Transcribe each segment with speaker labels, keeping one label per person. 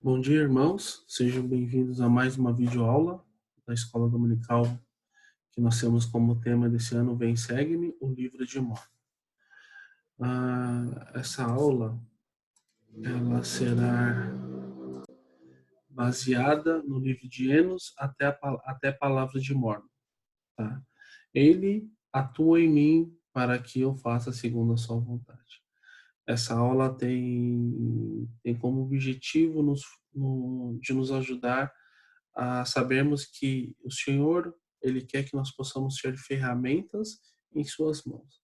Speaker 1: Bom dia, irmãos. Sejam bem-vindos a mais uma videoaula da Escola Dominical que nós temos como tema desse ano Vem Segue-me, o livro de Mó. Essa aula ela será baseada no livro de Enos até a palavra de Mórmon. Tá? Ele atua em mim para que eu faça segundo a sua vontade. Essa aula tem como objetivo de nos ajudar a sabermos que o Senhor, Ele quer que nós possamos ser ferramentas em suas mãos.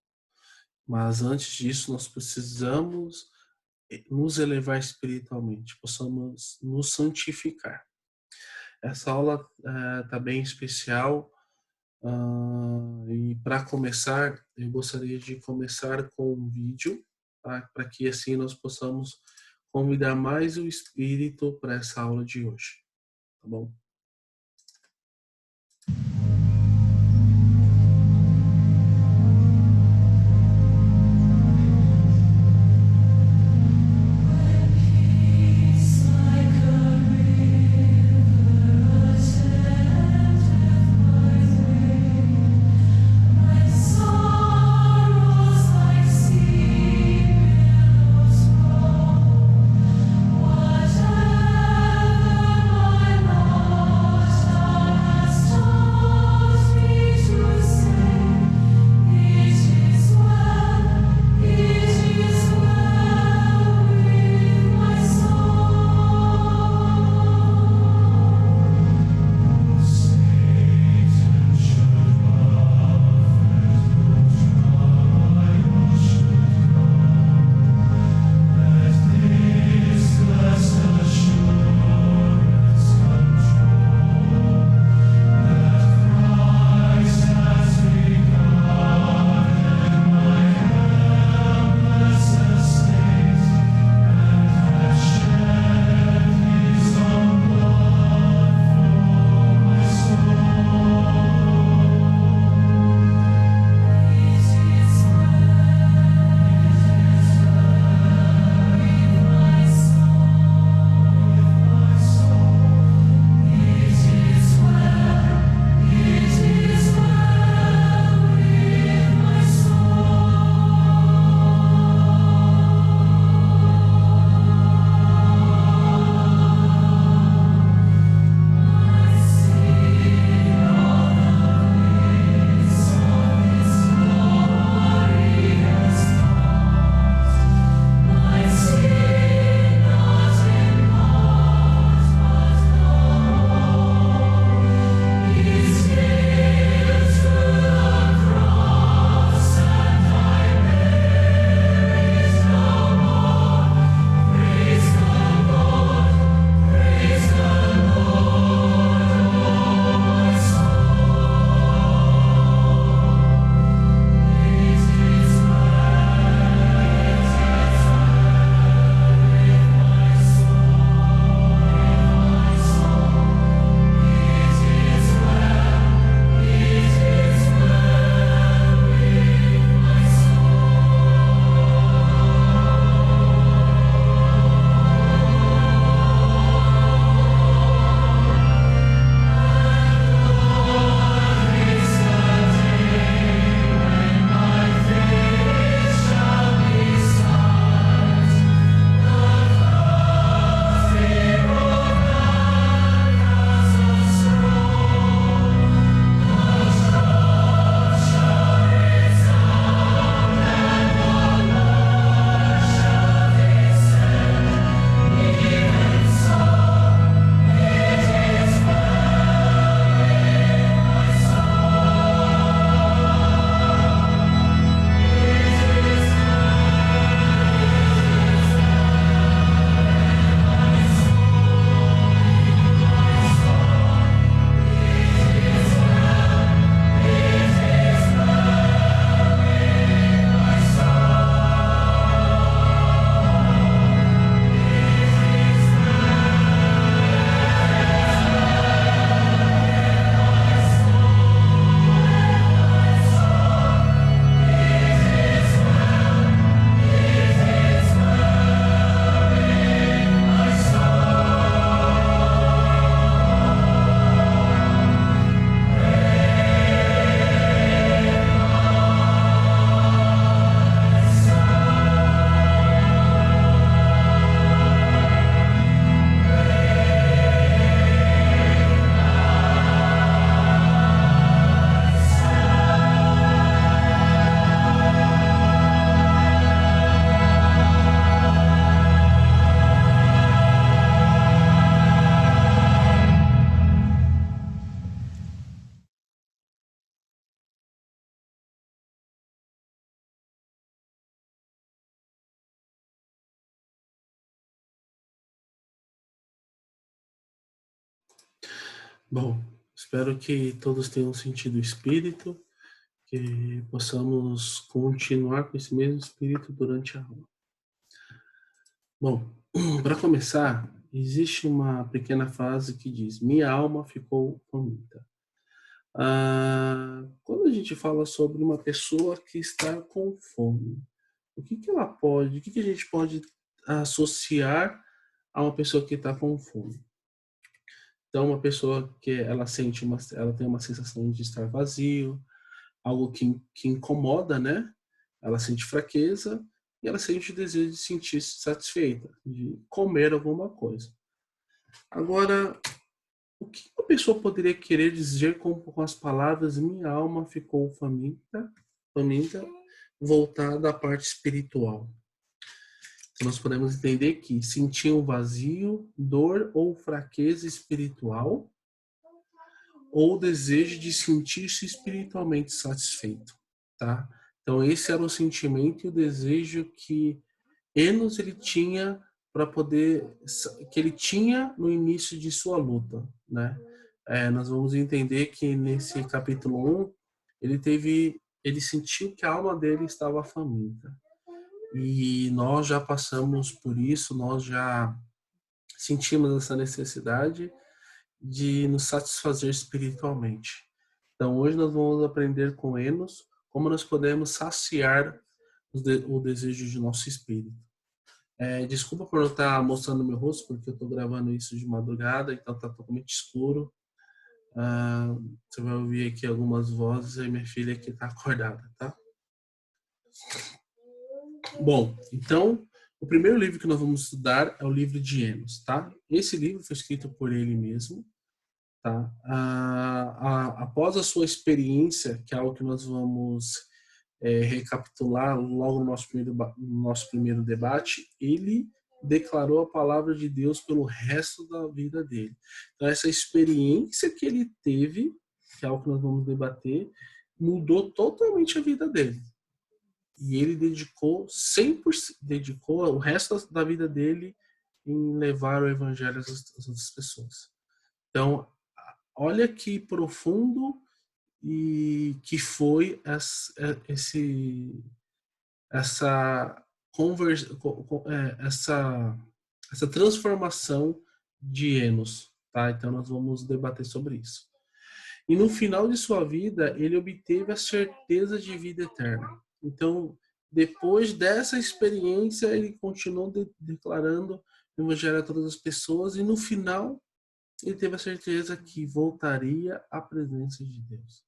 Speaker 1: Mas antes disso, nós precisamos nos elevar espiritualmente, possamos nos santificar. Essa aula está bem especial e para começar, eu gostaria de começar com um vídeo, tá? Para que assim nós possamos convidar mais o Espírito para essa aula de hoje, tá bom? Bom, espero que todos tenham sentido o espírito, que possamos continuar com esse mesmo espírito durante a aula. Bom, para começar, existe uma pequena frase que diz: minha alma ficou faminta. Quando a gente fala sobre uma pessoa que está com fome, o que a gente pode associar a uma pessoa que está com fome? Então, uma pessoa que ela tem uma sensação de estar vazio, algo que incomoda, né? Ela sente fraqueza e ela sente o desejo de sentir-se satisfeita, de comer alguma coisa. Agora, o que uma pessoa poderia querer dizer com as palavras minha alma ficou faminta, voltada à parte espiritual? Então, nós podemos entender que sentir um vazio, dor ou fraqueza espiritual, ou desejo de sentir-se espiritualmente satisfeito, tá? Então esse era o sentimento e o desejo que Enos ele tinha para poder que ele tinha no início de sua luta, né? Nós vamos entender que nesse capítulo 1 ele sentiu que a alma dele estava faminta. E nós já passamos por isso, nós já sentimos essa necessidade de nos satisfazer espiritualmente. Então, hoje nós vamos aprender com Enos como nós podemos saciar o desejo de nosso espírito. Desculpa por não estar mostrando meu rosto, porque eu estou gravando isso de madrugada, então está totalmente escuro. Você vai ouvir aqui algumas vozes e minha filha aqui está acordada, tá? Bom, então, o primeiro livro que nós vamos estudar é o livro de Enos, tá? Esse livro foi escrito por ele mesmo, tá? Após a sua experiência, que é algo que nós vamos recapitular logo no nosso primeiro debate, ele declarou a palavra de Deus pelo resto da vida dele. Então, essa experiência que ele teve, que é algo que nós vamos debater, mudou totalmente a vida dele. E ele dedicou 100%, dedicou o resto da vida dele em levar o evangelho às outras pessoas. Então, olha que profundo e que foi essa transformação de Enos, tá? Então nós vamos debater sobre isso. E no final de sua vida, ele obteve a certeza de vida eterna. Então, depois dessa experiência, ele continuou declarando o evangelho a todas as pessoas e no final ele teve a certeza que voltaria à presença de Deus.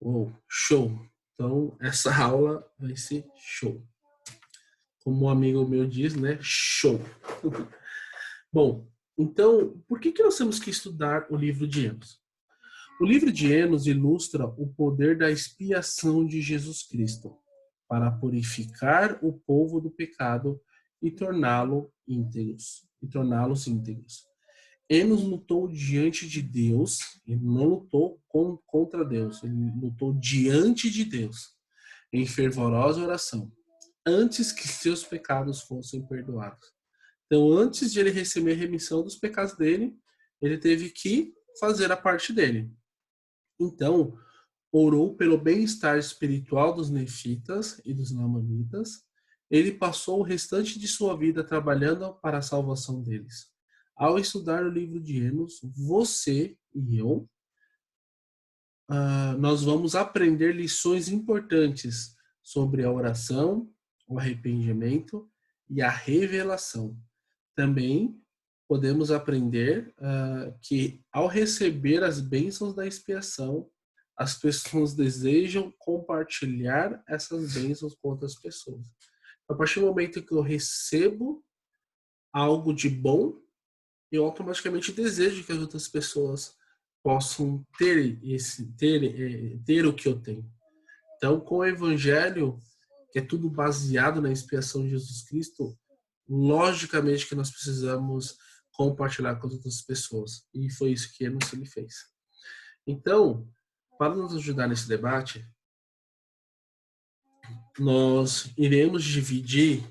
Speaker 1: Uou, show! Então, essa aula vai ser show. Como um amigo meu diz, né? Show! Bom, então, por que nós temos que estudar o livro de Enos? O livro de Enos ilustra o poder da expiação de Jesus Cristo para purificar o povo do pecado e torná-los íntegros. Enos lutou diante de Deus, ele não lutou contra Deus, ele lutou diante de Deus, em fervorosa oração, antes que seus pecados fossem perdoados. Então, antes de ele receber a remissão dos pecados dele, ele teve que fazer a parte dele. Então, orou pelo bem-estar espiritual dos nefitas e dos lamanitas. Ele passou o restante de sua vida trabalhando para a salvação deles. Ao estudar o livro de Enos, você e eu, nós vamos aprender lições importantes sobre a oração, o arrependimento e a revelação. Também podemos aprender que, ao receber as bênçãos da expiação, as pessoas desejam compartilhar essas bênçãos com outras pessoas. A partir do momento que eu recebo algo de bom, eu automaticamente desejo que as outras pessoas possam ter o que eu tenho. Então, com o Evangelho, que é tudo baseado na expiação de Jesus Cristo, logicamente que nós precisamos compartilhar com as outras pessoas. E foi isso que ele fez. Então, para nos ajudar nesse debate, nós iremos dividir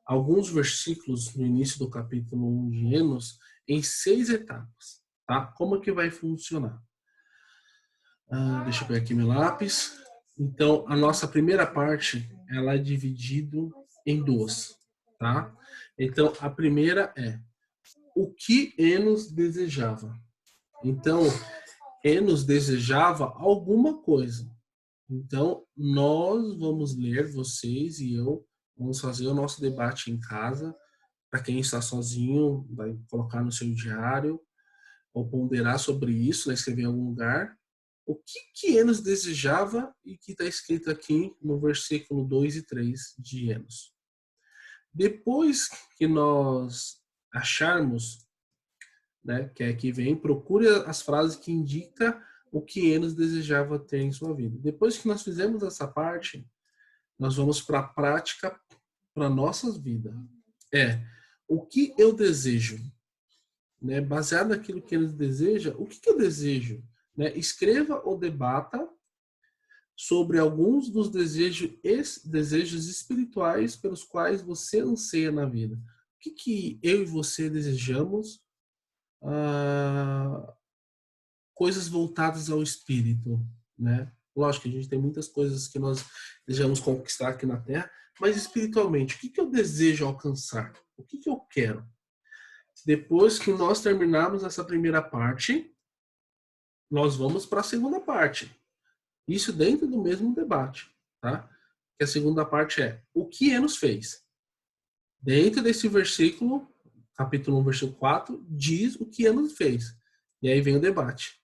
Speaker 1: alguns versículos no início do capítulo 1 de Enos em 6 etapas. tá? Como que vai funcionar? Deixa eu ver aqui meu lápis. Então, a nossa primeira parte, ela é dividida em duas, tá? Então, a primeira é o que Enos desejava. Então, Enos desejava alguma coisa. Então, nós vamos ler, vocês e eu, vamos fazer o nosso debate em casa. Para quem está sozinho, vai colocar no seu diário, ou ponderar sobre isso, né, escrever em algum lugar. O que Enos desejava e que está escrito aqui no versículo 2 e 3 de Enos. Depois que nós acharmos, né, que aqui vem, procure as frases que indicam o que Enos desejava ter em sua vida. Depois que nós fizermos essa parte, nós vamos para a prática para nossas vidas. O que eu desejo, né? Baseado naquilo que Enos deseja, o que eu desejo? Né? Escreva ou debata sobre alguns dos desejos espirituais pelos quais você anseia na vida. O que eu e você desejamos? Coisas voltadas ao espírito, né? Lógico que a gente tem muitas coisas que nós desejamos conquistar aqui na Terra, mas espiritualmente, o que eu desejo alcançar? O que eu quero? Depois que nós terminarmos essa primeira parte, nós vamos para a segunda parte. Isso dentro do mesmo debate, tá? Que a segunda parte é o que Enos fez. Dentro desse versículo, capítulo 1, versículo 4, diz o que Enos fez. E aí vem o debate.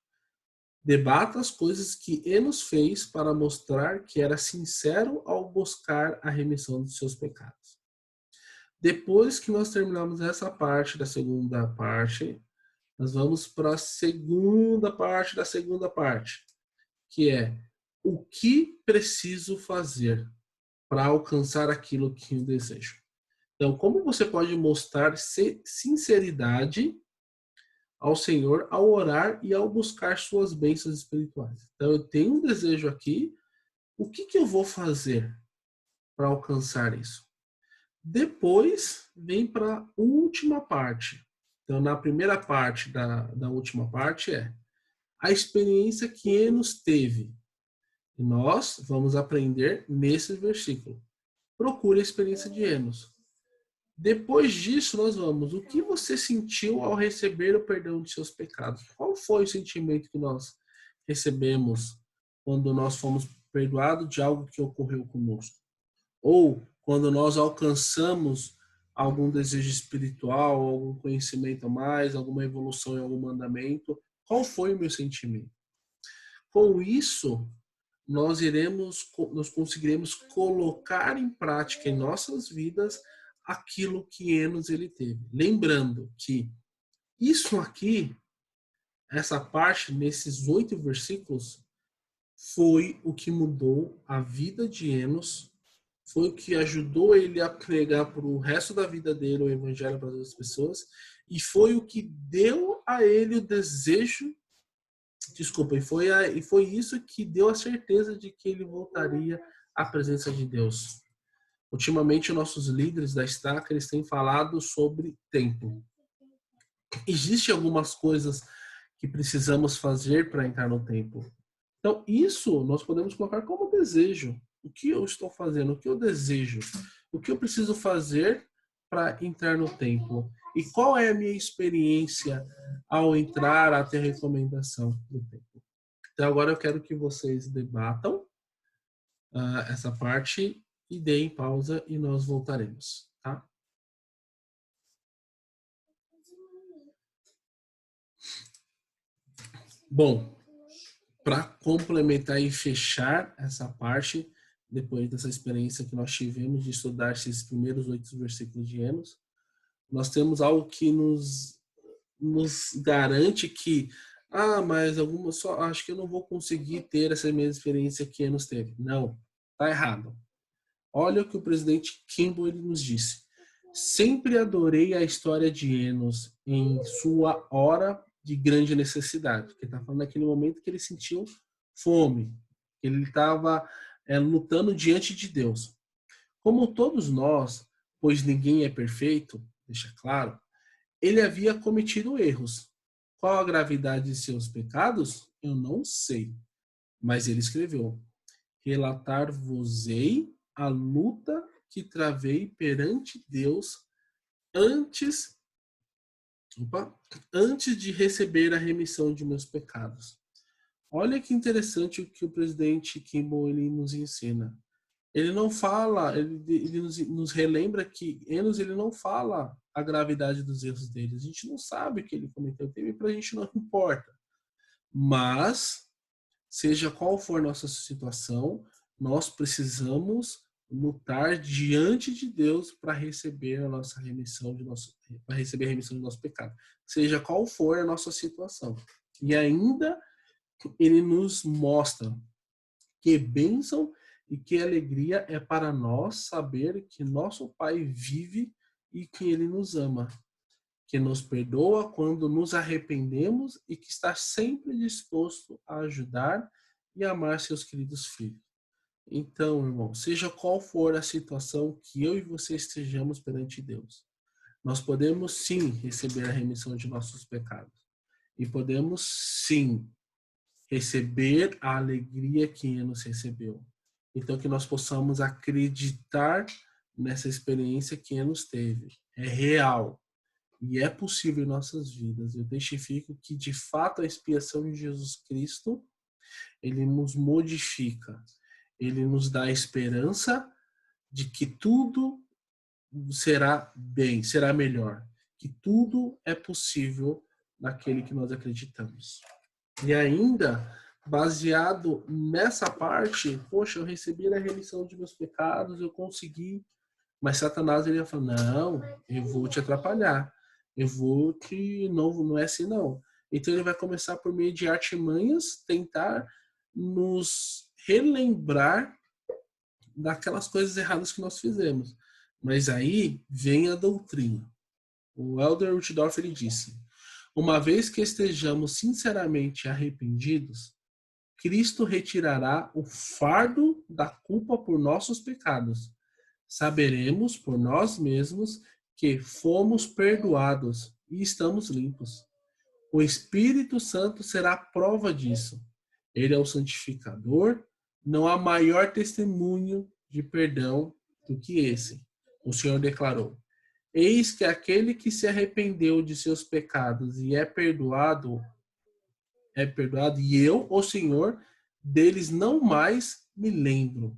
Speaker 1: Debata as coisas que Enos fez para mostrar que era sincero ao buscar a remissão dos seus pecados. Depois que nós terminamos essa parte da segunda parte, nós vamos para a segunda parte da segunda parte, que é o que preciso fazer para alcançar aquilo que eu desejo. Então, como você pode mostrar sinceridade ao Senhor ao orar e ao buscar suas bênçãos espirituais? Então, eu tenho um desejo aqui, o que eu vou fazer para alcançar isso? Depois, vem para a última parte. Então, na primeira parte da última parte é a experiência que Enos teve. E nós vamos aprender nesse versículo. Procure a experiência de Enos. Depois disso, nós vamos. O que você sentiu ao receber o perdão de seus pecados? Qual foi o sentimento que nós recebemos quando nós fomos perdoados de algo que ocorreu conosco? Ou quando nós alcançamos algum desejo espiritual, algum conhecimento a mais, alguma evolução em algum mandamento? Qual foi o meu sentimento? Com isso, nós conseguiremos colocar em prática em nossas vidas aquilo que Enos ele teve. Lembrando que isso aqui, essa parte, nesses 8 versículos, foi o que mudou a vida de Enos, foi o que ajudou ele a pregar para o resto da vida dele o evangelho para as outras pessoas, e foi o que deu a ele o desejo, e foi isso que deu a certeza de que ele voltaria à presença de Deus. Ultimamente, nossos líderes da Estaca, eles têm falado sobre tempo. Existem algumas coisas que precisamos fazer para entrar no tempo. Então, isso nós podemos colocar como desejo. O que eu estou fazendo? O que eu desejo? O que eu preciso fazer para entrar no templo? E qual é a minha experiência ao entrar, a ter recomendação do templo? Então, agora eu quero que vocês debatam essa parte e deem pausa e nós voltaremos, tá? Bom, para complementar e fechar essa parte, depois dessa experiência que nós tivemos de estudar esses primeiros 8 versículos de Enos, nós temos algo que nos garante que, mas só acho que eu não vou conseguir ter essa mesma experiência que Enos teve. Não, tá errado. Olha o que o presidente Kimball ele nos disse. Sempre adorei a história de Enos em sua hora de grande necessidade. Ele está falando naquele momento que ele sentiu fome, que ele estava lutando diante de Deus. Como todos nós, pois ninguém é perfeito, deixa claro, ele havia cometido erros. qual a gravidade de seus pecados? Eu não sei. Mas ele escreveu: relatar-vos-ei a luta que travei perante Deus antes, antes de receber a remissão de meus pecados. Olha que interessante o que o presidente Kimball ele nos ensina. Ele não fala, ele nos relembra que Enos ele não fala a gravidade dos erros dele. A gente não sabe o que ele cometeu, e para a gente não importa. Mas, seja qual for a nossa situação, nós precisamos lutar diante de Deus para receber a nossa remissão para receber a remissão do nosso pecado. Seja qual for a nossa situação. E ainda ele nos mostra que bênção e que alegria é para nós saber que nosso Pai vive e que Ele nos ama, que nos perdoa quando nos arrependemos e que está sempre disposto a ajudar e amar seus queridos filhos. Então, irmão, seja qual for a situação que eu e você estejamos perante Deus, nós podemos sim receber a remissão de nossos pecados. E podemos sim receber a alegria que Ele nos recebeu. Então, que nós possamos acreditar nessa experiência que Ele nos teve. É real. E é possível em nossas vidas. Eu testifico que, de fato, a expiação de Jesus Cristo, Ele nos modifica. Ele nos dá a esperança de que tudo será bem, será melhor. Que tudo é possível naquele que nós acreditamos. E ainda, baseado nessa parte, poxa, eu recebi a remissão de meus pecados, eu consegui. Mas Satanás ele ia falar, não, eu vou te atrapalhar. Eu vou te... Não é assim, não. Então ele vai começar por meio de artimanhas, tentar nos relembrar daquelas coisas erradas que nós fizemos. Mas aí vem a doutrina. O Elder Uchtdorf ele disse: uma vez que estejamos sinceramente arrependidos, Cristo retirará o fardo da culpa por nossos pecados. Saberemos por nós mesmos que fomos perdoados e estamos limpos. O Espírito Santo será a prova disso. Ele é o santificador. Não há maior testemunho de perdão do que esse. O Senhor declarou: eis que aquele que se arrependeu de seus pecados e é perdoado, e eu, o Senhor, deles não mais me lembro.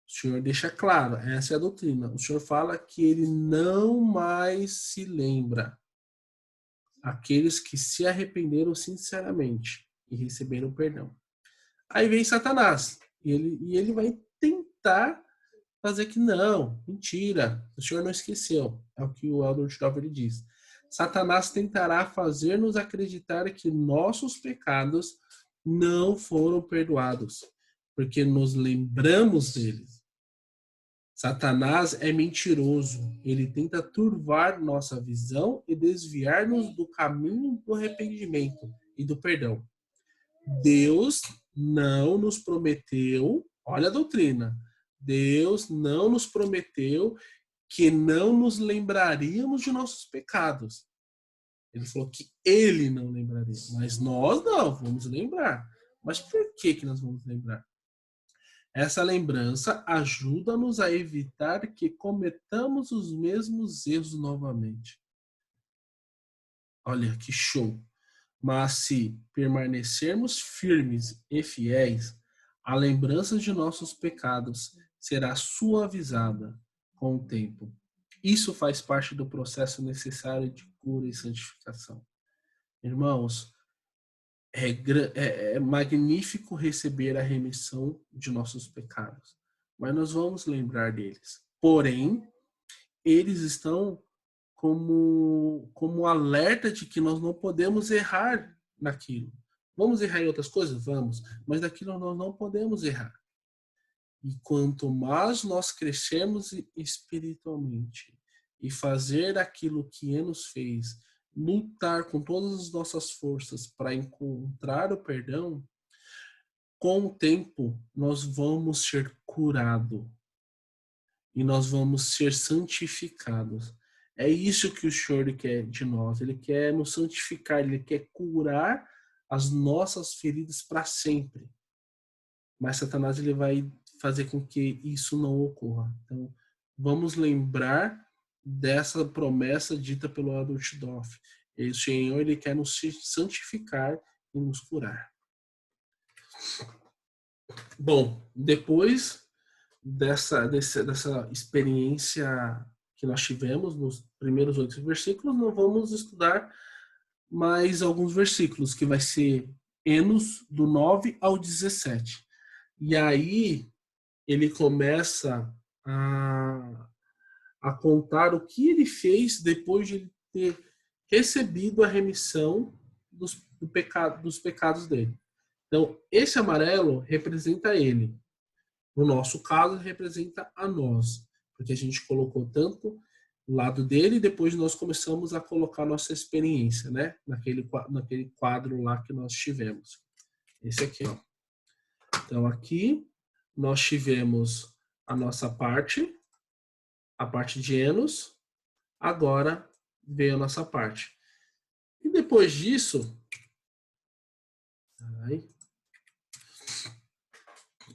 Speaker 1: O Senhor deixa claro, essa é a doutrina. O Senhor fala que ele não mais se lembra. Aqueles que se arrependeram sinceramente e receberam perdão. Aí vem Satanás, e ele vai tentar fazer que não, mentira, o Senhor não esqueceu. É o que o Elder Uchtdorf diz. Satanás tentará fazer-nos acreditar que nossos pecados não foram perdoados, porque nos lembramos deles. Satanás é mentiroso. Ele tenta turvar nossa visão e desviar-nos do caminho do arrependimento e do perdão. Deus não nos prometeu, olha a doutrina, Deus não nos prometeu que não nos lembraríamos de nossos pecados. Ele falou que ele não lembraria, mas nós não, vamos lembrar. Mas por que nós vamos lembrar? Essa lembrança ajuda-nos a evitar que cometamos os mesmos erros novamente. Olha que show! Mas se permanecermos firmes e fiéis, a lembrança de nossos pecados será suavizada com o tempo. Isso faz parte do processo necessário de cura e santificação. Irmãos, é magnífico receber a remissão de nossos pecados, mas nós vamos lembrar deles. Porém, eles estão como alerta de que nós não podemos errar naquilo. Vamos errar em outras coisas? Vamos, mas naquilo nós não podemos errar. E quanto mais nós crescermos espiritualmente e fazer aquilo que Ele nos fez, lutar com todas as nossas forças para encontrar o perdão, com o tempo nós vamos ser curados e nós vamos ser santificados. É isso que o Senhor quer de nós. Ele quer nos santificar, ele quer curar as nossas feridas para sempre. Mas Satanás ele vai fazer com que isso não ocorra. Então, vamos lembrar dessa promessa dita pelo Adolf Dorff. O Senhor ele quer nos santificar e nos curar. Bom, depois dessa experiência que nós tivemos nos primeiros 8 versículos, nós vamos estudar mais alguns versículos, que vai ser Enos, do 9 ao 17. E aí ele começa a contar o que ele fez depois de ele ter recebido a remissão dos pecados dele. Então, esse amarelo representa ele. No nosso caso, representa a nós, porque a gente colocou tanto o lado dele e depois nós começamos a colocar nossa experiência, né? Naquele quadro lá que nós tivemos. Esse aqui, ó. Então, aqui nós tivemos a nossa parte, a parte de Enos. Agora veio a nossa parte. E depois disso,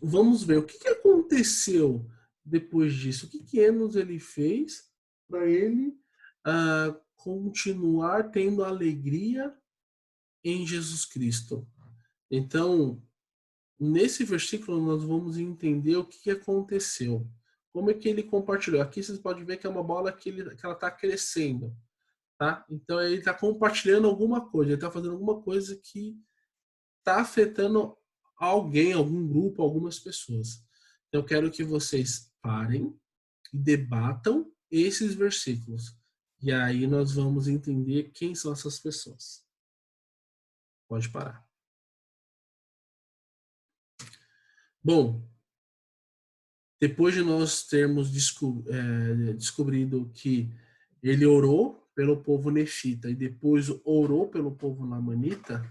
Speaker 1: vamos ver o que aconteceu depois disso. O que Enos ele fez para ele continuar tendo alegria em Jesus Cristo. Então, nesse versículo nós vamos entender o que aconteceu. Como é que ele compartilhou? Aqui vocês podem ver que é uma bola que ela está crescendo. Tá? Então ele está compartilhando alguma coisa, ele está fazendo alguma coisa que está afetando alguém, algum grupo, algumas pessoas. Eu quero que vocês parem e debatam esses versículos. E aí nós vamos entender quem são essas pessoas. Pode parar. Bom, depois de nós termos descobrido que ele orou pelo povo nefita e depois orou pelo povo namanita,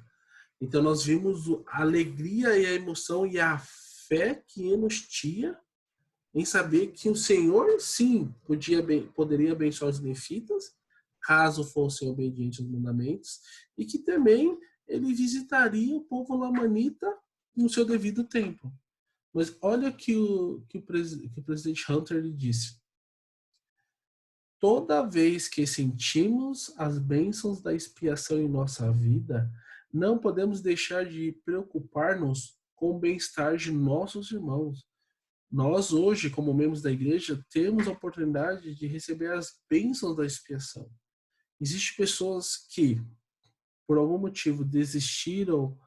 Speaker 1: então nós vimos a alegria e a emoção e a fé que Enos tinha em saber que o Senhor, sim, poderia abençoar os nefitas, caso fossem obedientes aos mandamentos, e que também ele visitaria o povo namanita no seu devido tempo. Mas olha que o presidente Hunter ele disse: toda vez que sentimos as bênçãos da expiação em nossa vida, não podemos deixar de preocupar-nos com o bem-estar de nossos irmãos. Nós hoje, como membros da igreja, temos a oportunidade de receber as bênçãos da expiação. Existem pessoas que, por algum motivo, desistiram,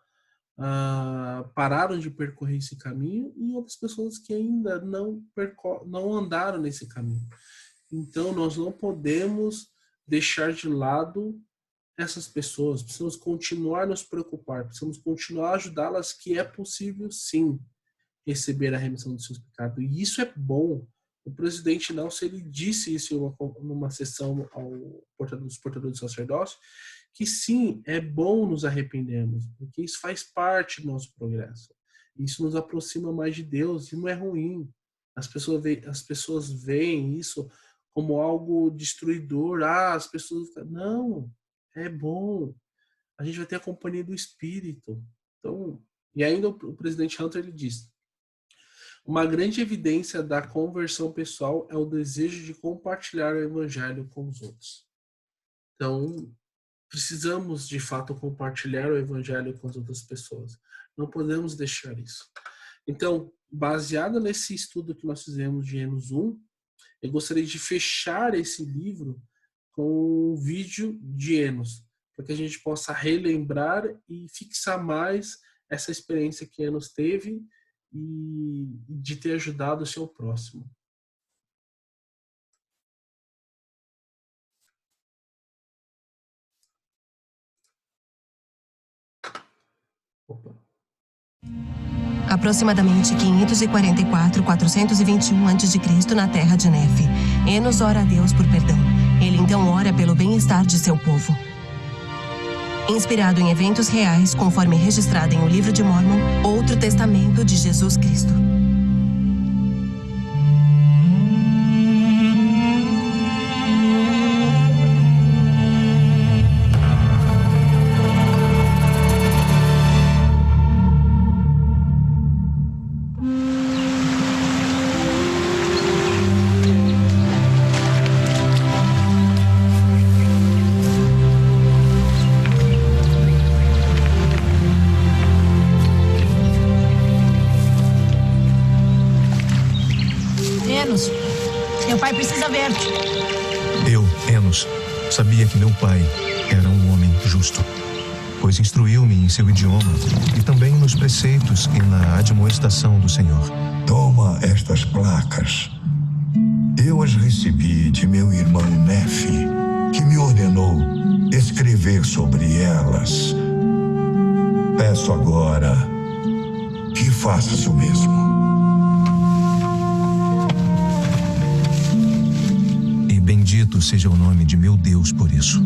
Speaker 1: pararam de percorrer esse caminho, e outras pessoas que ainda não andaram nesse caminho. Então, nós não podemos deixar de lado essas pessoas. Precisamos continuar a nos preocupar, precisamos continuar a ajudá-las, que é possível, sim, receber a remissão dos seus pecados. E isso é bom. O presidente Nelson, ele disse isso numa sessão dos portadores do sacerdócio, que sim, é bom nos arrependermos, porque isso faz parte do nosso progresso. Isso nos aproxima mais de Deus, e não é ruim. As pessoas veem isso como algo destruidor. As pessoas... Não, é bom. A gente vai ter a companhia do Espírito. Então, e ainda o presidente Hunter ele diz: uma grande evidência da conversão pessoal é o desejo de compartilhar o evangelho com os outros. Então, precisamos, de fato, compartilhar o evangelho com as outras pessoas. Não podemos deixar isso. Então, baseado nesse estudo que nós fizemos de Enos 1, eu gostaria de fechar esse livro com um vídeo de Enos, para que a gente possa relembrar e fixar mais essa experiência que Enos teve e de ter ajudado o seu próximo. Opa.
Speaker 2: Aproximadamente 544-421 a.C. na terra de Nefe. Enos ora a Deus por perdão. Ele então ora pelo bem-estar de seu povo. Inspirado em eventos reais, conforme registrado em O Livro de Mórmon, outro testamento de Jesus Cristo.
Speaker 3: pai precisa ver-te.
Speaker 4: Eu, Enos, sabia que meu pai era um homem justo, pois instruiu-me em seu idioma e também nos preceitos e na admoestação do Senhor.
Speaker 5: Toma estas placas. Eu as recebi de meu irmão Nefe, que me ordenou escrever sobre elas. Peço agora que faças o mesmo.
Speaker 4: E bendito seja o nome de meu Deus por isso.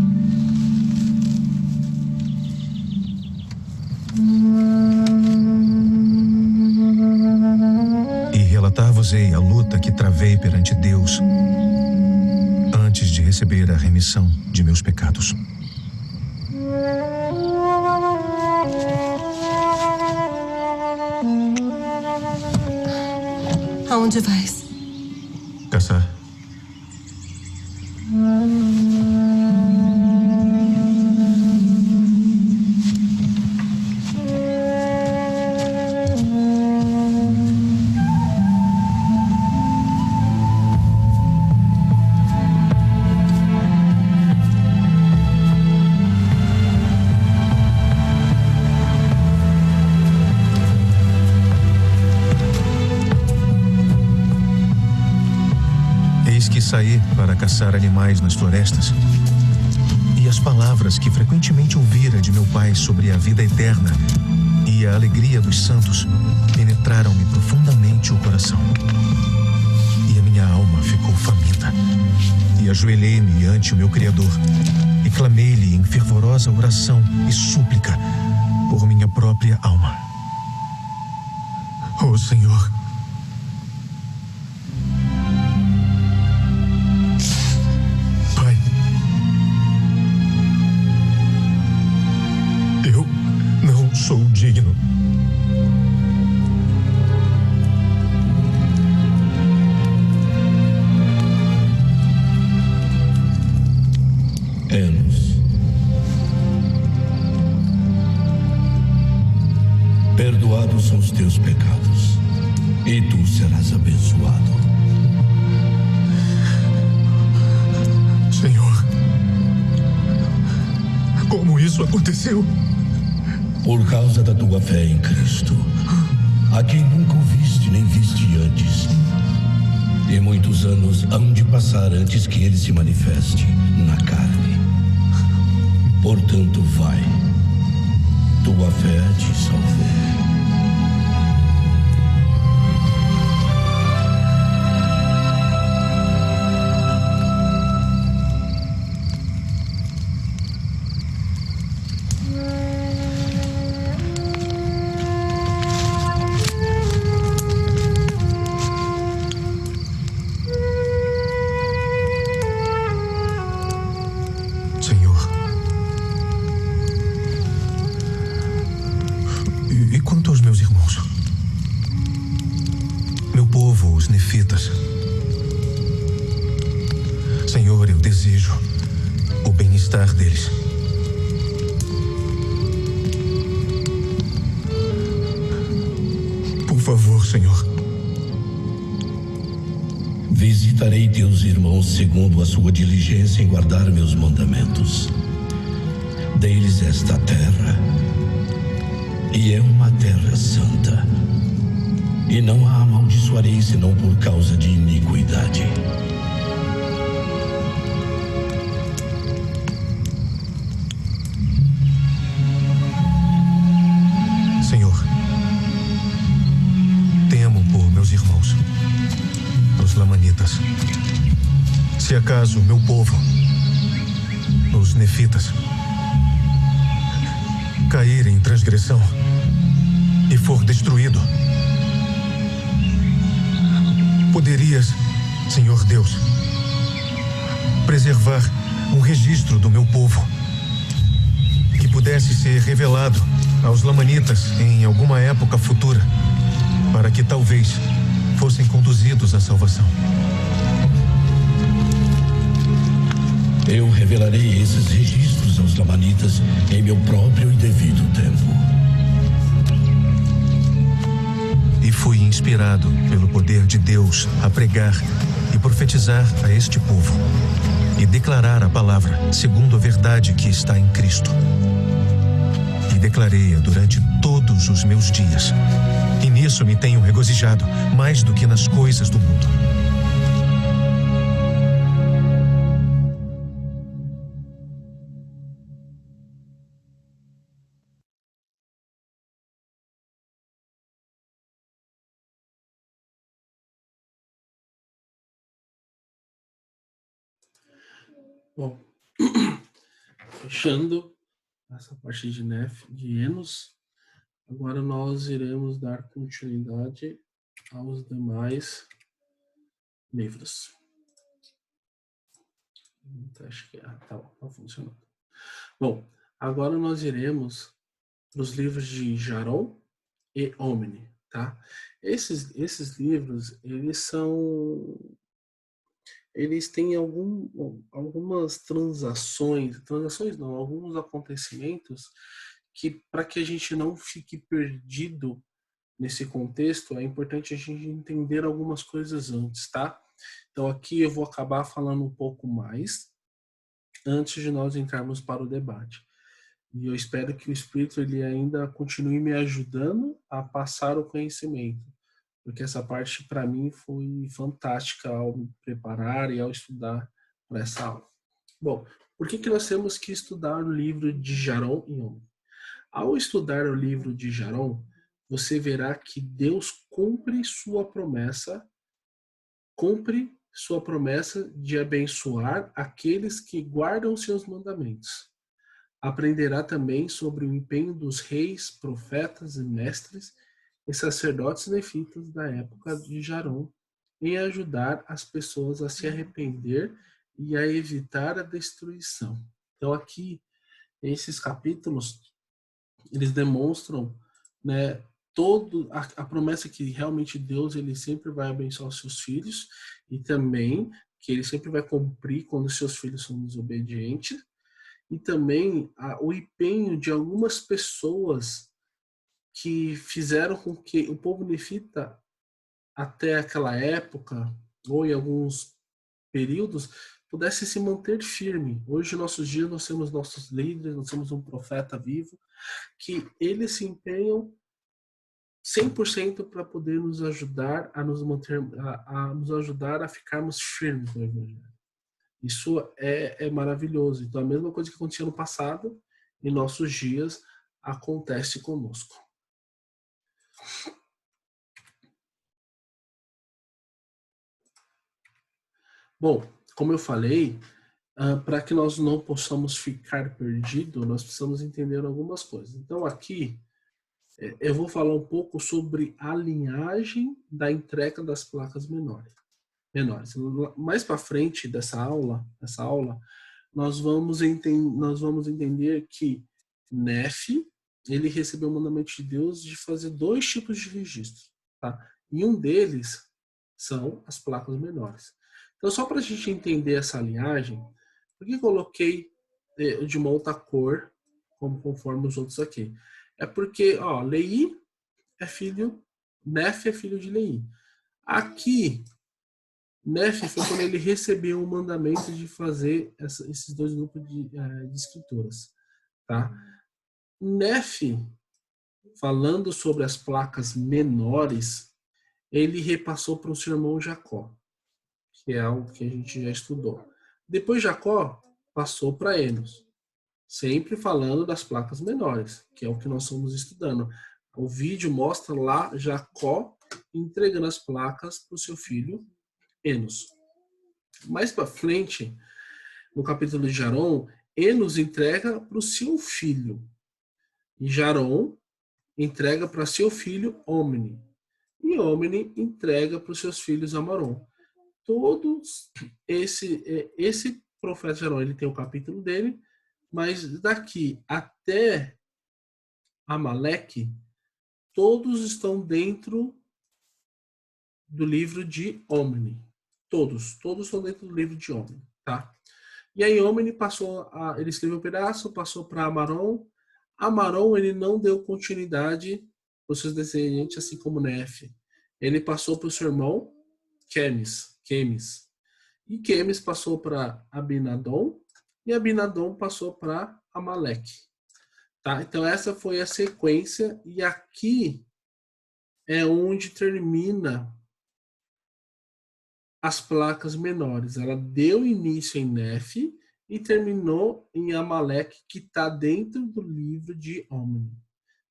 Speaker 4: E relatar-vos-ei a luta que travei perante Deus antes de receber a remissão de meus pecados.
Speaker 2: Aonde vais?
Speaker 4: Caçar. Saí para caçar animais nas florestas, e as palavras que frequentemente ouvira de meu pai sobre a vida eterna e a alegria dos santos penetraram-me profundamente o coração. E a minha alma ficou faminta, e ajoelhei-me ante o meu Criador e clamei-lhe em fervorosa oração e súplica por minha própria alma. Ó Senhor, sou digno.
Speaker 5: Enos, perdoados são os teus pecados, e tu serás abençoado.
Speaker 4: Senhor, como isso aconteceu?
Speaker 5: Por causa da tua fé em Cristo, a quem nunca ouviste nem viste antes. E muitos anos hão de passar antes que ele se manifeste na carne. Portanto, vai. Tua fé te salvou.
Speaker 4: E quanto aos meus irmãos? Meu povo, os nefitas. Senhor, eu desejo o bem-estar deles. Por favor, Senhor.
Speaker 5: Visitarei teus irmãos segundo a sua diligência em guardar meus mandamentos. Dei-lhes esta terra, e é uma terra santa, e não a amaldiçoarei senão por causa de iniquidade.
Speaker 4: Senhor, temo por meus irmãos, os lamanitas. Se acaso meu povo, os nefitas, cair em transgressão e for destruído, poderias, Senhor Deus, preservar um registro do meu povo que pudesse ser revelado aos lamanitas em alguma época futura, para que talvez fossem conduzidos à salvação.
Speaker 5: Eu revelarei esses registros aos lamanitas em meu próprio e devido tempo.
Speaker 4: E fui inspirado pelo poder de Deus a pregar e profetizar a este povo e declarar a palavra segundo a verdade que está em Cristo. E declarei-a durante todos os meus dias. E nisso me tenho regozijado mais do que nas coisas do mundo.
Speaker 1: Bom, fechando essa parte de Enos, agora nós iremos dar continuidade aos demais livros. Acho que tá funcionando. Bom, agora nós iremos para os livros de Jarom e Omni, tá? Esses livros, eles têm algumas transações não, alguns acontecimentos que, para que a gente não fique perdido nesse contexto, é importante a gente entender algumas coisas antes, tá? Então aqui eu vou acabar falando um pouco mais antes de nós entrarmos para o debate. E eu espero que o Espírito ele ainda continue me ajudando a passar o conhecimento, porque essa parte para mim foi fantástica ao me preparar e ao estudar para essa aula. Bom, por que nós temos que estudar o livro de Jarom e Omni? Ao estudar o livro de Jarom, você verá que Deus cumpre sua promessa de abençoar aqueles que guardam seus mandamentos. Aprenderá também sobre o empenho dos reis, profetas e mestres e sacerdotes nefitas da época de Jarom em ajudar as pessoas a se arrepender e a evitar a destruição. Então aqui, esses capítulos, eles demonstram, né, a promessa que realmente Deus ele sempre vai abençoar os seus filhos e também que ele sempre vai cumprir quando os seus filhos são desobedientes, e também o empenho de algumas pessoas que fizeram com que o povo nefita até aquela época, ou em alguns períodos, pudesse se manter firme. Hoje, nossos dias, nós temos nossos líderes, nós temos um profeta vivo, que eles se empenham 100% para poder nos ajudar a nos manter, a nos ajudar a ficarmos firmes no Evangelho. Isso é maravilhoso. Então, a mesma coisa que acontecia no passado, em nossos dias, acontece conosco. Bom, como eu falei, para que nós não possamos ficar perdidos, nós precisamos entender algumas coisas. Então, aqui, eu vou falar um pouco sobre a linhagem da entrega das placas menores. Mais para frente dessa aula, nós vamos entender que Nefe, ele recebeu o mandamento de Deus de fazer 2 tipos de registro, tá? E um deles são as placas menores. Então, só para a gente entender essa linhagem, por que coloquei de uma outra cor, conforme os outros aqui? É porque, Leí é filho, Nefe é filho de Leí. Aqui, Nefe foi quando ele recebeu o mandamento de fazer esses 2 grupos de escrituras, tá? Nefe, falando sobre as placas menores, ele repassou para o seu irmão Jacó, que é algo que a gente já estudou. Depois Jacó passou para Enos, sempre falando das placas menores, que é o que nós estamos estudando. O vídeo mostra lá Jacó entregando as placas para o seu filho Enos. Mais para frente, no capítulo de Jarom, Enos entrega para o seu filho. E Jarom entrega para seu filho Omni. E Omni entrega para os seus filhos Amarom. Todos esse profeta Jarom, ele tem o capítulo dele, mas daqui até Amaleque, todos estão dentro do livro de Omni. Todos estão dentro do livro de Omni, tá? E aí Omni ele escreveu um pedaço, passou para Amarom. Amarom, ele não deu continuidade para os seus descendentes, assim como Nefe. Ele passou para o seu irmão Quemis. E Quemes passou para Abinadom, e Abinadom passou para Amaleque. Tá? Então essa foi a sequência, e aqui é onde termina as placas menores. Ela deu início em Nefe e terminou em Amaleque, que está dentro do livro de Omni.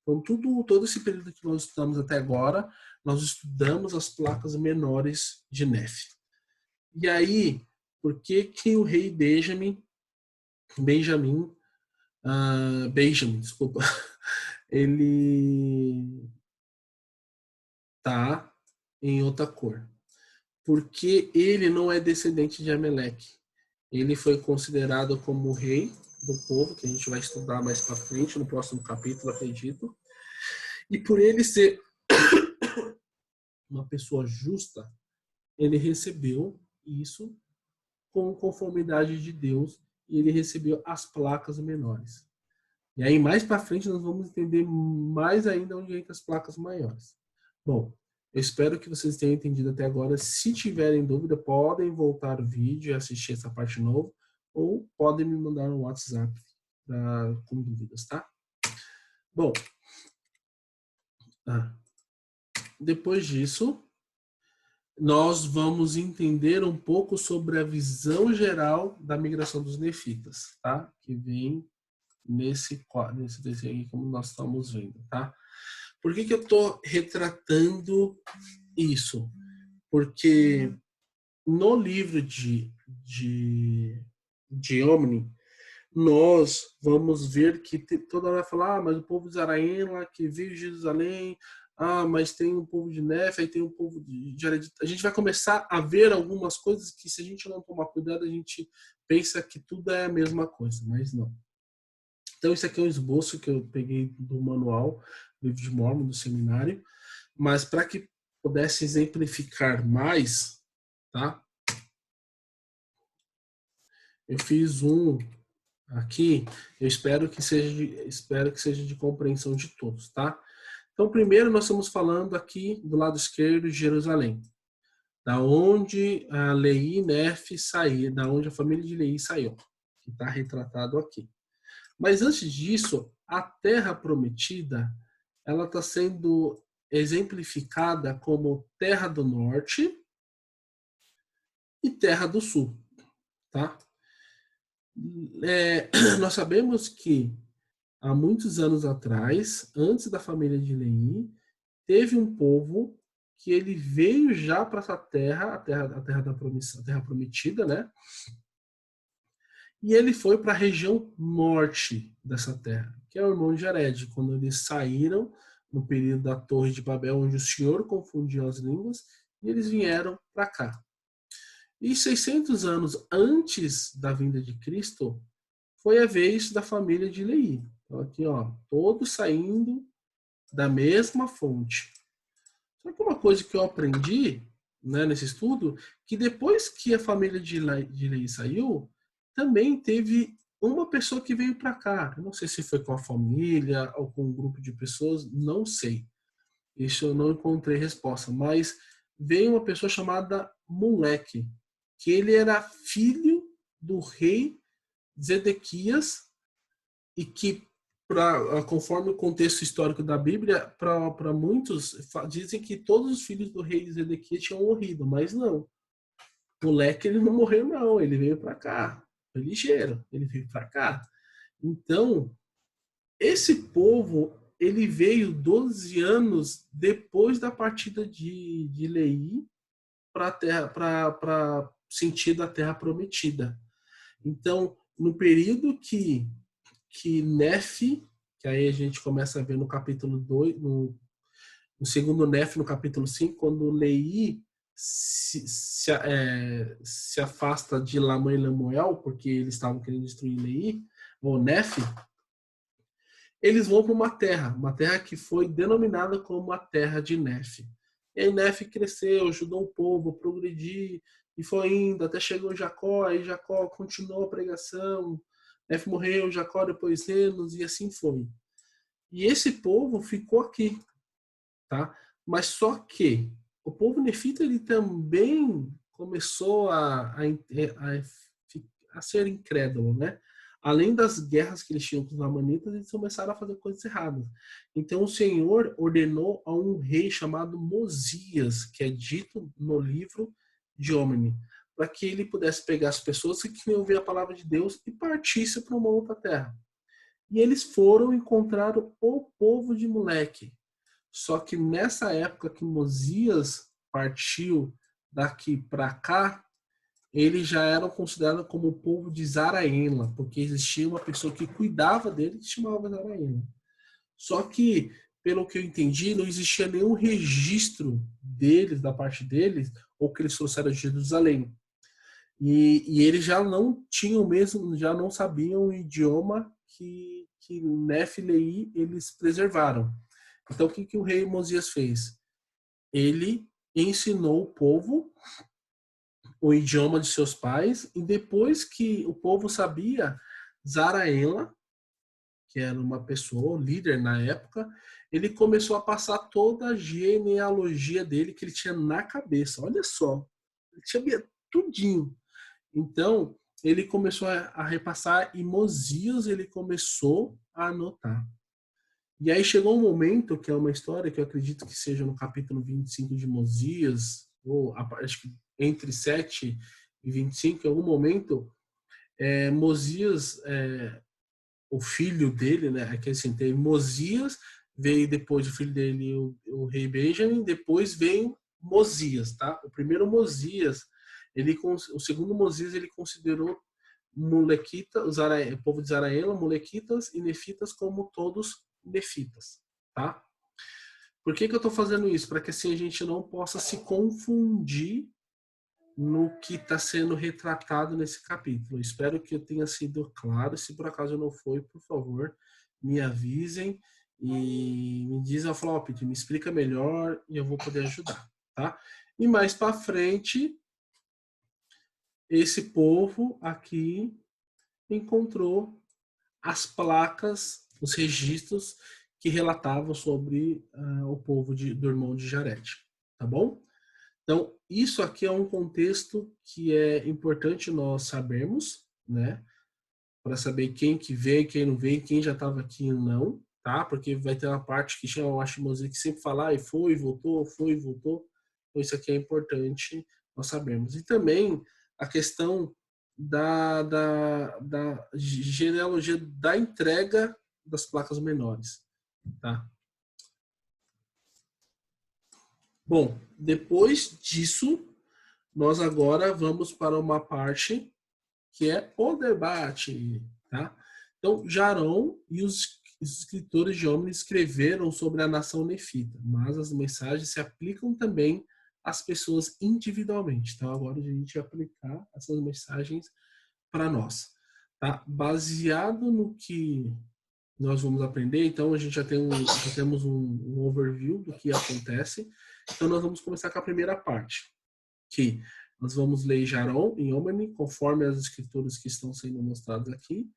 Speaker 1: Então, todo esse período que nós estudamos até agora, nós estudamos as placas menores de Nefe. E aí, por que que o rei Benjamin, desculpa, ele tá em outra cor? Porque ele não é descendente de Amaleque. Ele foi considerado como rei do povo, que a gente vai estudar mais para frente, no próximo capítulo, acredito. E por ele ser uma pessoa justa, ele recebeu isso com conformidade de Deus, e ele recebeu as placas menores. E aí, mais para frente, nós vamos entender mais ainda onde entra as placas maiores. Bom, eu espero que vocês tenham entendido até agora. Se tiverem dúvida, podem voltar o vídeo e assistir essa parte nova, ou podem me mandar um WhatsApp com dúvidas, tá? Bom, depois disso, nós vamos entender um pouco sobre a visão geral da migração dos nefitas, tá? Que vem nesse desenho aqui, como nós estamos vendo, tá? Por que que eu estou retratando isso? Porque no livro de Omni, nós vamos ver que toda hora vai falar, mas o povo de Zaraim lá que veio de Jerusalém, mas tem um povo de Nefe, aí tem um povo de Jared. A gente vai começar a ver algumas coisas que, se a gente não tomar cuidado, a gente pensa que tudo é a mesma coisa, mas não. Então, isso aqui é um esboço que eu peguei do manual, livro de Mórmon, do seminário, mas para que pudesse exemplificar mais, tá? Eu fiz um aqui, eu espero que seja de compreensão de todos, tá? Então, primeiro nós estamos falando aqui do lado esquerdo de Jerusalém, da onde a Leí e Nefe saíram, da onde a família de Leí saiu, que está retratado aqui. Mas antes disso, a Terra Prometida, ela está sendo exemplificada como Terra do Norte e Terra do Sul, tá? Nós sabemos que há muitos anos atrás, antes da família de Leí, teve um povo que ele veio já para essa terra, a terra da promessa, a Terra Prometida, né? E ele foi para a região norte dessa terra, que é o irmão de Jared, quando eles saíram no período da Torre de Babel, onde o Senhor confundiu as línguas, e eles vieram para cá. E 600 anos antes da vinda de Cristo, foi a vez da família de Leí. Então aqui, ó, todos saindo da mesma fonte. Só que uma coisa que eu aprendi, né, nesse estudo, que depois que a família de Leí saiu, também teve uma pessoa que veio para cá. Eu não sei se foi com a família ou com um grupo de pessoas, não sei. Isso eu não encontrei resposta, mas veio uma pessoa chamada Moleque, que ele era filho do rei Zedequias, e que, conforme o contexto histórico da Bíblia, para muitos dizem que todos os filhos do rei Zedequias tinham morrido, mas não. O Moleque, ele não morreu, não, ele veio para cá. Foi ligeiro, ele veio para cá. Então, esse povo, ele veio 12 anos depois da partida de Leí para sentido a Terra Prometida. Então, no período que Nefe, que aí a gente começa a ver no capítulo 2, no segundo Nefe, no capítulo 5, quando Leí se afasta de Lamã e Lemuel, porque eles estavam querendo destruir Leí, ou Nefe, eles vão para uma terra que foi denominada como a terra de Nefe. E aí Nefe cresceu, ajudou o povo a progredir, e foi indo, até chegou Jacó, aí Jacó continuou a pregação, Nefe morreu, Jacó depois Enos, e assim foi. E esse povo ficou aqui, tá? Mas só que o povo nefita, ele também começou a ser incrédulo, né? Além das guerras que eles tinham com os amanitas, eles começaram a fazer coisas erradas. Então o Senhor ordenou a um rei chamado Mosias, que é dito no livro de Ômini, para que ele pudesse pegar as pessoas que queriam ouvir a palavra de Deus e partisse para uma outra terra. E eles foram encontrar o povo de Moleque. Só que nessa época que Mosias partiu daqui para cá, eles já eram considerados como o povo de Zaraenla, porque existia uma pessoa que cuidava dele que chamava Zaraenla. Só que, pelo que eu entendi, não existia nenhum registro deles, da parte deles, ou que eles trouxeram de Jerusalém. E eles já não tinham mesmo, já não sabiam o idioma que Nefilei eles preservaram. Então, o que o rei Mosias fez? Ele ensinou o povo o idioma de seus pais, e depois que o povo sabia, Zaraenla, que era uma pessoa, líder na época, ele começou a passar toda a genealogia dele que ele tinha na cabeça. Olha só, ele tinha tudinho. Então, ele começou a repassar e Mosias ele começou a anotar. E aí chegou um momento, que é uma história que eu acredito que seja no capítulo 25 de Mosias, ou acho que entre 7 e 25, em algum momento, Mosias, o filho dele, né, que assim, tem Mosias, veio depois o filho dele, o rei Benjamin, depois veio Mosias, tá? O primeiro Mosias, o segundo Mosias, ele considerou o povo de Zaraela, molequitas e nefitas como todos nefitas, tá? Por que eu estou fazendo isso? Para que assim a gente não possa se confundir no que está sendo retratado nesse capítulo. Espero que eu tenha sido claro. Se por acaso não foi, por favor, me avisem e me dizem, Flopit, me explica melhor e eu vou poder ajudar, tá? E mais para frente, esse povo aqui encontrou as placas, os registros que relatavam sobre o povo do irmão de Jarete, tá bom? Então, isso aqui é um contexto que é importante nós sabermos, né? Para saber quem que veio, quem não veio, quem já estava aqui e não, tá? Porque vai ter uma parte que chama o Ashimozi que sempre fala, e foi, voltou, foi, voltou. Então, isso aqui é importante nós sabermos. E também a questão da genealogia da entrega das placas menores, tá? Bom, depois disso, nós agora vamos para uma parte que é o debate, tá? Então, Jarão e os escritores de Ômini escreveram sobre a nação nefita, mas as mensagens se aplicam também às pessoas individualmente. Então, agora a gente vai aplicar essas mensagens para nós, tá? Baseado no que nós vamos aprender, então a gente já temos um overview do que acontece. Então, nós vamos começar com a primeira parte, que nós vamos ler Jarão em Ômini, conforme as escrituras que estão sendo mostradas aqui,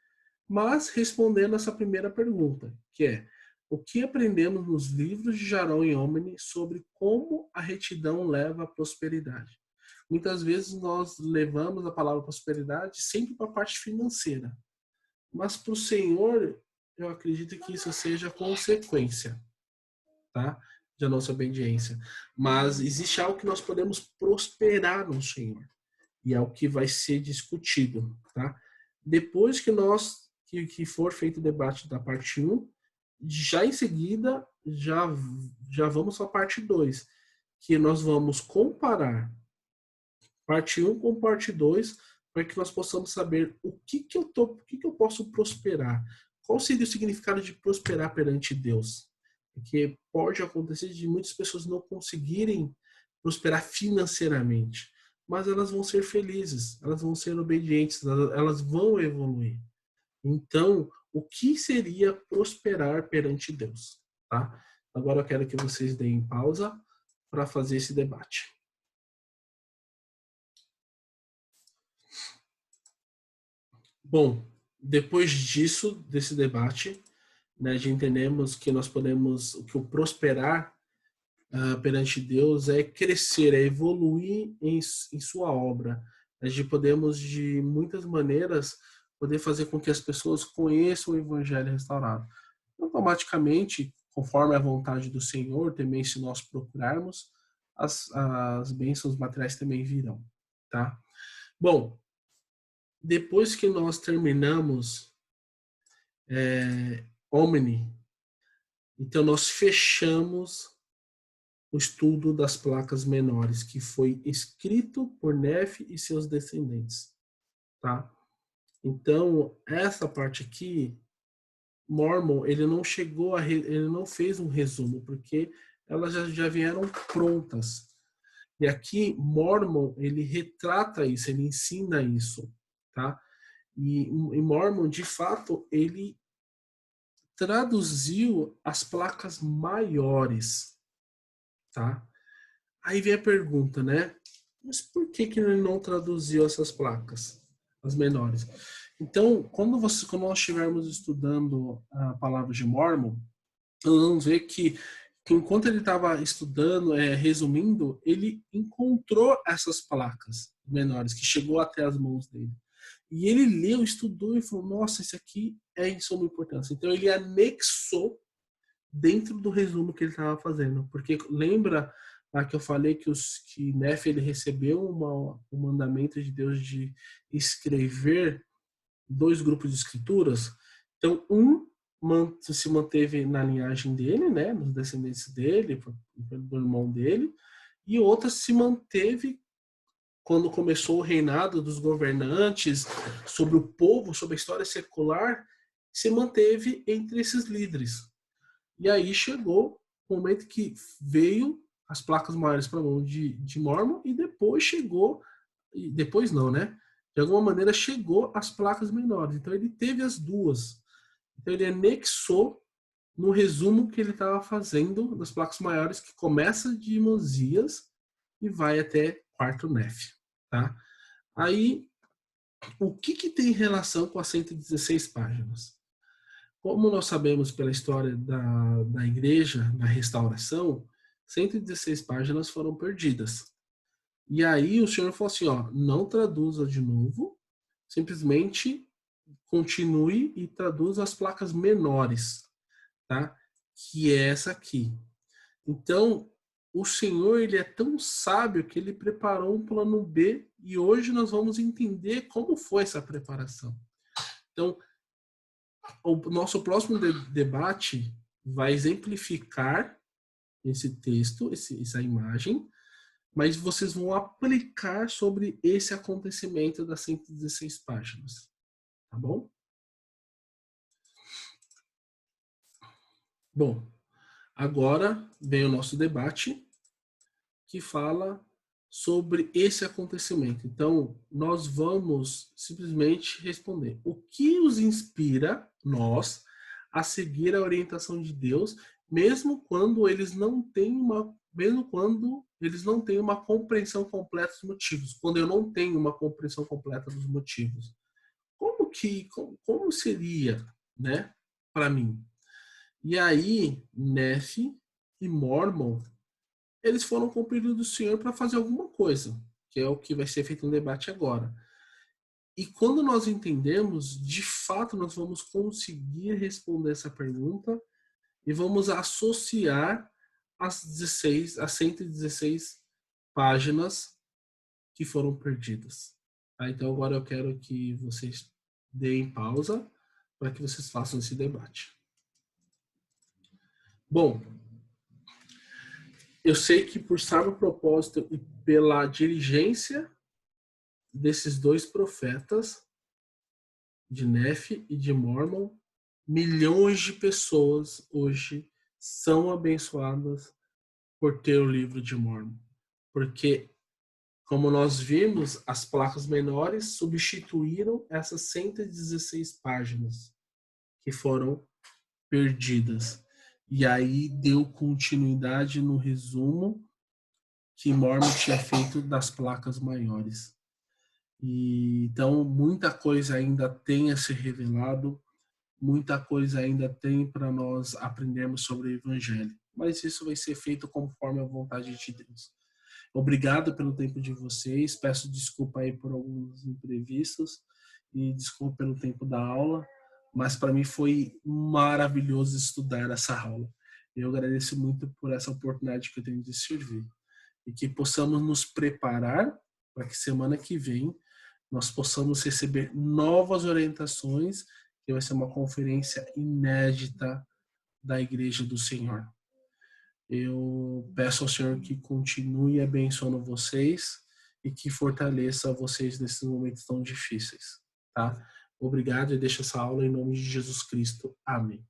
Speaker 1: mas respondendo essa primeira pergunta, que é: o que aprendemos nos livros de Jarão em Ômini sobre como a retidão leva à prosperidade? Muitas vezes nós levamos a palavra prosperidade sempre para a parte financeira, mas para o Senhor, eu acredito que isso seja consequência, tá? Da nossa obediência. Mas existe algo que nós podemos prosperar no Senhor. E é o que vai ser discutido, tá? Depois que for feito o debate da parte 1, já em seguida, já vamos para a parte 2, que nós vamos comparar parte 1 com parte 2, para que nós possamos saber o que eu posso prosperar. Qual seria o significado de prosperar perante Deus? Porque pode acontecer de muitas pessoas não conseguirem prosperar financeiramente, mas elas vão ser felizes, elas vão ser obedientes, elas vão evoluir. Então, o que seria prosperar perante Deus? Tá? Agora eu quero que vocês deem pausa para fazer esse debate. Bom, depois desse debate, né, já entendemos que nós podemos, que o prosperar perante Deus é crescer, é evoluir em sua obra. A gente podemos, de muitas maneiras, poder fazer com que as pessoas conheçam o Evangelho restaurado. Automaticamente, conforme a vontade do Senhor, também se nós procurarmos, as bênçãos materiais também virão, tá? Bom, depois que nós terminamos Omni, então nós fechamos o estudo das placas menores, que foi escrito por Nefe e seus descendentes, tá? Então, essa parte aqui, Mormon, ele não fez um resumo, porque elas já vieram prontas. E aqui, Mormon, ele retrata isso, ele ensina isso, tá? E Mormon, de fato, ele traduziu as placas maiores, tá? Aí vem a pergunta, né? Mas por que ele não traduziu essas placas, as menores? Então, quando nós estivermos estudando a palavra de Mormon, nós vamos ver que enquanto ele estava estudando, resumindo, ele encontrou essas placas menores, que chegou até as mãos dele. E ele leu, estudou e falou, nossa, isso aqui é de suma importância. Então, ele anexou dentro do resumo que ele estava fazendo. Porque lembra lá que eu falei que Nefe, ele recebeu um mandamento de Deus de escrever 2 grupos de escrituras? Então, se manteve na linhagem dele, né, nos descendentes dele, do irmão dele, e outra se manteve quando começou o reinado dos governantes sobre o povo, sobre a história secular, se manteve entre esses líderes. E aí chegou o momento que veio as placas maiores para a mão de Mormon, e depois não, né? De alguma maneira chegou as placas menores. Então ele teve as duas. Então ele anexou no resumo que ele estava fazendo das placas maiores, que começa de Mosias e vai até quarto Nefe, tá? Aí, o que tem relação com as 116 páginas? Como nós sabemos pela história da igreja, na restauração, 116 páginas foram perdidas. E aí o Senhor falou assim, ó, não traduza de novo, simplesmente continue e traduza as placas menores, tá? Que é essa aqui. Então, o Senhor, ele é tão sábio que ele preparou um plano B, e hoje nós vamos entender como foi essa preparação. Então, o nosso próximo debate vai exemplificar esse texto, essa imagem, mas vocês vão aplicar sobre esse acontecimento das 116 páginas. Tá bom? Bom, agora vem o nosso debate que fala sobre esse acontecimento. Então, nós vamos simplesmente responder. O que os inspira, nós, a seguir a orientação de Deus, mesmo quando eles não têm uma compreensão completa dos motivos? Quando eu não tenho uma compreensão completa dos motivos. Como seria, né, para mim? E aí, Nefe e Mormon, eles foram com o pedido do Senhor para fazer alguma coisa, que é o que vai ser feito no debate agora. E quando nós entendemos, de fato, nós vamos conseguir responder essa pergunta e vamos associar as 116 páginas que foram perdidas. Então, agora eu quero que vocês deem pausa para que vocês façam esse debate. Bom, eu sei que por sábio propósito e pela diligência desses 2 profetas, de Nefe e de Mormon, milhões de pessoas hoje são abençoadas por ter o livro de Mormon. Porque, como nós vimos, as placas menores substituíram essas 116 páginas que foram perdidas. E aí deu continuidade no resumo que Mormon tinha feito das placas maiores. Então, muita coisa ainda tem a ser revelado, muita coisa ainda tem para nós aprendermos sobre o Evangelho. mas isso vai ser feito conforme a vontade de Deus. Obrigado pelo tempo de vocês, peço desculpa aí por alguns imprevistos e desculpa pelo tempo da aula, mas para mim foi maravilhoso estudar essa aula. Eu agradeço muito por essa oportunidade que eu tenho de servir e que possamos nos preparar para que semana que vem nós possamos receber novas orientações, que vai ser uma conferência inédita da Igreja do Senhor. Eu peço ao Senhor que continue abençoando vocês e que fortaleça vocês nesses momentos tão difíceis, tá? Obrigado e deixo essa aula em nome de Jesus Cristo. Amém.